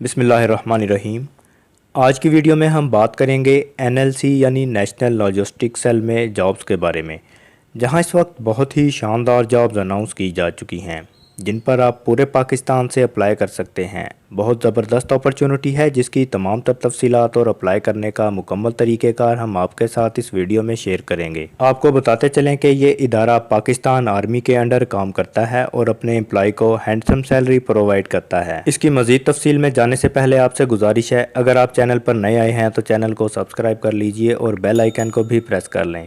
बिस्मिल्लाहिर्रहमानिर्रहीम। आज की वीडियो में हम बात करेंगे NLC यानी नेशनल लॉजिस्टिक सेल में जॉब्स के बारे में, जहां इस वक्त बहुत ही शानदार जॉब्स अनाउंस की जा चुकी हैं जिन पर आप पूरे पाकिस्तान से अप्लाई कर सकते हैं। बहुत ज़बरदस्त अपॉर्चुनिटी है जिसकी तमाम तर तफसीलात और अप्लाई करने का मुकम्मल तरीक़ेकार हम आपके साथ इस वीडियो में शेयर करेंगे। आपको बताते चलें कि ये इदारा पाकिस्तान आर्मी के अंडर काम करता है और अपने एम्प्लॉय को हैंडसम सैलरी प्रोवाइड करता है। इसकी मज़ीद तफसील में जाने से पहले आपसे गुजारिश है, अगर आप चैनल पर नए आए हैं तो चैनल को सब्सक्राइब कर लीजिए और बेल आइकन को भी प्रेस कर लें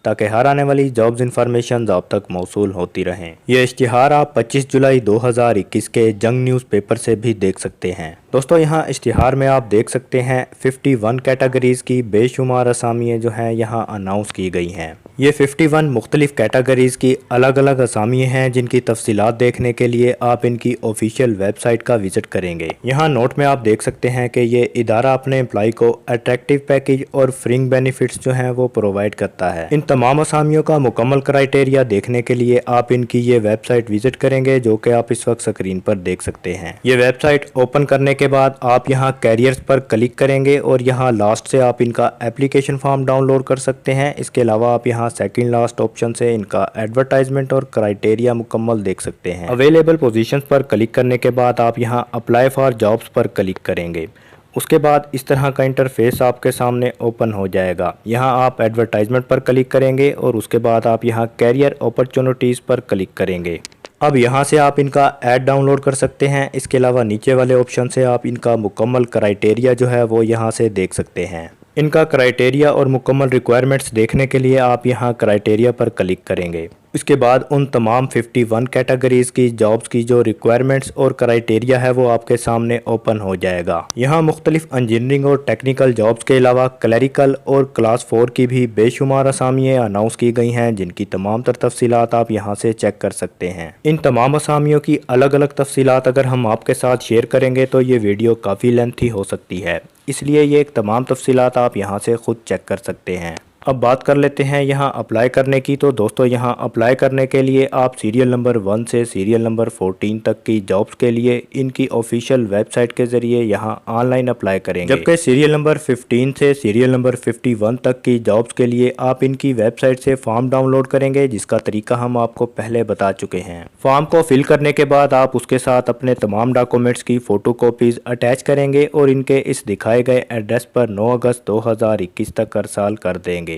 ताकि हर आने वाली जॉब्स इन्फॉर्मेशन आप तक मौसूल होती रहें। यह इश्तिहार आप 25 जुलाई 2021 के जंग न्यूज़पेपर से भी देख सकते हैं। दोस्तों, यहाँ इश्तिहार में आप देख सकते हैं 51 कैटेगरीज़ की बेशुमार असामियाँ जो हैं यहाँ अनाउंस की गई हैं। ये 51 मुख्तलिफ कैटेगरीज़ की अलग अलग असामियाँ हैं जिनकी तफसीलात देखने के लिए आप इनकी ऑफिशियल वेबसाइट का विज़िट करेंगे। यहाँ नोट में आप देख सकते हैं कि ये इदारा अपने एम्प्लॉय को अट्रैक्टिव पैकेज और फ्रिंग बेनिफिट्स जो हैं वो प्रोवाइड करता है। इन तमाम असामियों का मुकम्मल क्राइटेरिया देखने के लिए आप इनकी ये वेबसाइट विज़िट करेंगे जो कि आप इस वक्त स्क्रीन पर देख सकते हैं। ये वेबसाइट ओपन करने के बाद आप यहाँ कैरियर्स पर क्लिक करेंगे और यहाँ लास्ट से आप इनका एप्लीकेशन फॉर्म डाउनलोड कर सकते हैं। इसके अलावा आप यहाँ सेकंड लास्ट ऑप्शन से इनका एडवर्टाइजमेंट और क्राइटेरिया मुकम्मल देख सकते हैं। अवेलेबल पोजीशंस पर क्लिक करने के बाद आप यहाँ अप्लाई फॉर जॉब्स पर क्लिक करेंगे। उसके बाद इस तरह का इंटरफेस आपके सामने ओपन हो जाएगा। यहाँ आप एडवर्टाइजमेंट पर क्लिक करेंगे और उसके बाद आप यहाँ कैरियर अपॉर्चुनिटीज़ पर क्लिक करेंगे। अब यहाँ से आप इनका ऐड डाउनलोड कर सकते हैं। इसके अलावा नीचे वाले ऑप्शन से आप इनका मुकम्मल क्राइटेरिया जो है वो यहाँ से देख सकते हैं। इनका क्राइटेरिया और मुकम्मल रिक्वायरमेंट्स देखने के लिए आप यहाँ क्राइटेरिया पर क्लिक करेंगे। इसके बाद उन तमाम 51 कैटेगरीज़ की जॉब्स की जो रिक्वायरमेंट्स और क्राइटेरिया है वो आपके सामने ओपन हो जाएगा। यहाँ मुख्तलिफ इंजीनियरिंग और टेक्निकल जॉब्स के अलावा क्लरिकल और क्लास 4 की भी बेशुमार असामियाँ अनाउंस की गई हैं जिनकी तमाम तर तफसीलात आप यहाँ से चेक कर सकते हैं। इन तमाम असामियों की अलग अलग तफसीलात अगर हम आपके साथ शेयर करेंगे तो ये वीडियो काफ़ी लेंथी हो सकती है, इसलिए ये एक तमाम तफसीलात आप यहाँ से ख़ुद चेक कर सकते हैं। अब बात कर लेते हैं यहाँ अप्लाई करने की। तो दोस्तों, यहाँ अप्लाई करने के लिए आप सीरियल नंबर 1 से सीरियल नंबर 14 तक की जॉब्स के लिए इनकी ऑफिशियल वेबसाइट के ज़रिए यहाँ ऑनलाइन अप्लाई करेंगे, जबकि सीरियल नंबर 15 से सीरियल नंबर 51 तक की जॉब्स के लिए आप इनकी वेबसाइट से फॉर्म डाउनलोड करेंगे, जिसका तरीका हम आपको पहले बता चुके हैं। फॉर्म को फिल करने के बाद आप उसके साथ अपने तमाम डॉक्यूमेंट्स की फ़ोटो कॉपीज़ अटैच करेंगे और इनके इस दिखाए गए एड्रेस पर 9 अगस्त 2021 तक अरसाल कर देंगे।